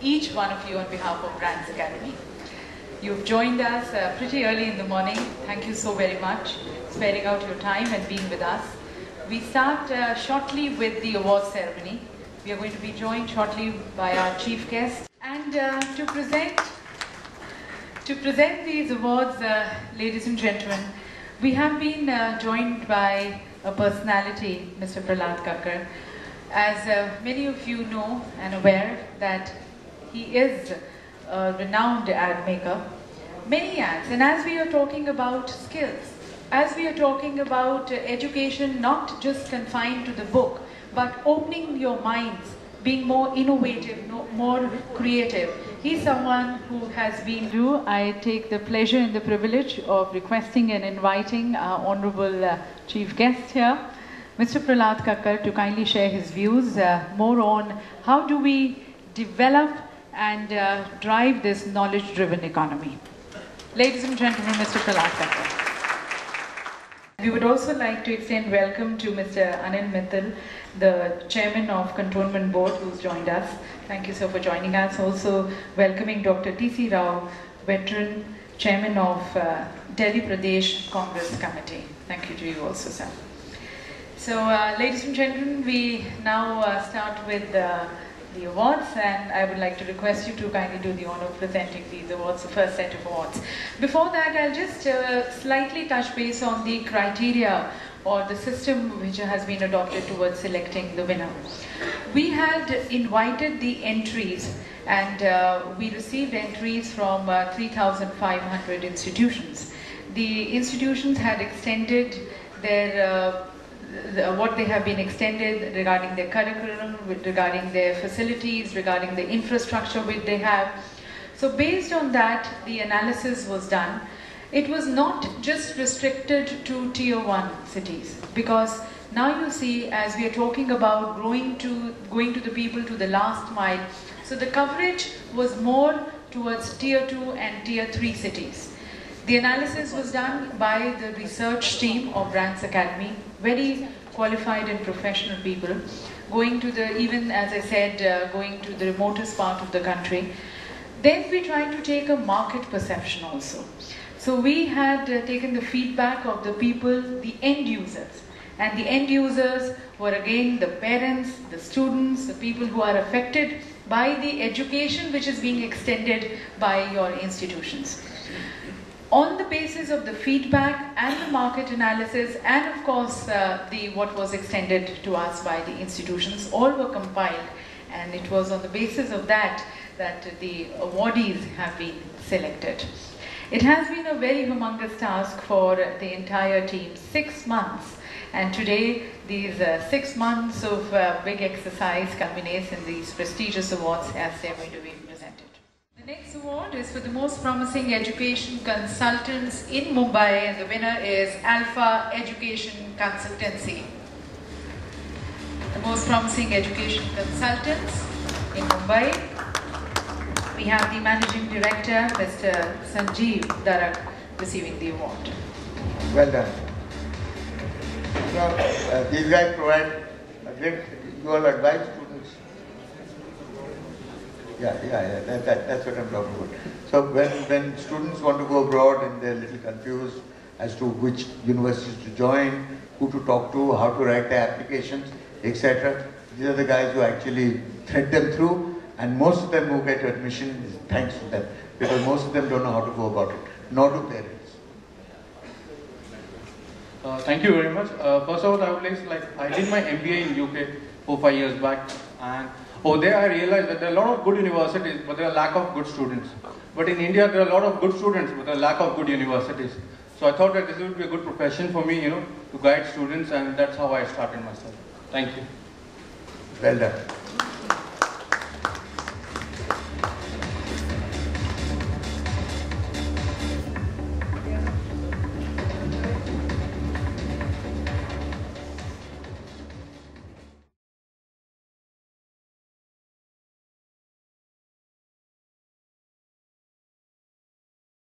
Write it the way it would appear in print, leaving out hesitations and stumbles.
each one of you on behalf of Brands Academy. You've joined us pretty early in the morning. Thank you so very much for sparing out your time and being with us. We start shortly with the awards ceremony. We are going to be joined shortly by our chief guest. And to present these awards, ladies and gentlemen, we have been joined by a personality, Mr. Prahlad Kakkar. As many of you know and aware that he is a renowned ad maker, many ads. And as we are talking about skills, as we are talking about education not just confined to the book, but opening your minds, being more innovative, more creative. He's someone who has been I take the pleasure and the privilege of requesting and inviting our honorable chief guest here, Mr. Prahlad Kakkar, to kindly share his views more on how do we develop and drive this knowledge-driven economy. Ladies and gentlemen, Mr. Prahlad Kakkar. We would also like to extend welcome to Mr. Anil Mittal, the Chairman of Cantonment Board, who's joined us. Thank you, sir, for joining us. Also welcoming Dr. T.C. Rao, veteran Chairman of Delhi Pradesh Congress Committee. Thank you to you also, sir. So, ladies and gentlemen, we now start with the awards, and I would like to request you to kindly do the honor of presenting these awards, the first set of awards. Before that, I'll just slightly touch base on the criteria or the system which has been adopted towards selecting the winner. We had invited the entries, and we received entries from 3,500 institutions. The institutions had extended their what they have been extended regarding their curriculum, regarding their facilities, regarding the infrastructure which they have. So based on that, the analysis was done. It was not just restricted to tier 1 cities, because now you see, as we are talking about going to the people to the last mile, so the coverage was more towards tier 2 and tier 3 cities. The analysis was done by the research team of Brands Academy, very qualified and professional people, going to the, even as I said, going to the remotest part of the country. Then we tried to take a market perception also. So we had taken the feedback of the people, the end users. And the end users were again the parents, the students, the people who are affected by the education which is being extended by your institutions. On the basis of the feedback and the market analysis, and of course what was extended to us by the institutions, all were compiled, and it was on the basis of that the awardees have been selected. It has been a very humongous task for the entire team, 6 months, and today these 6 months of big exercise culminates in these prestigious awards as they're going to be presented. The next award is for the most promising education consultants in Mumbai, and the winner is Alpha Education Consultancy. The most promising education consultants in Mumbai. We have the Managing Director, Mr. Sanjeev Darak, receiving the award. Well done. So, these guys provide, you all advise students. Yeah, that's what I'm talking about. So when students want to go abroad and they're a little confused as to which universities to join, who to talk to, how to write their applications, etc., these are the guys who actually thread them through, and most of them who get admission is thanks to them, because most of them don't know how to go about it, nor do parents. Thank you very much. First of all, I would like, I did my MBA in UK 4-5 years back, and over there I realized that there are a lot of good universities, but there are lack of good students. But in India, there are a lot of good students, but there are lack of good universities. So I thought that this would be a good profession for me, to guide students, and that's how I started myself. Thank you. Well done.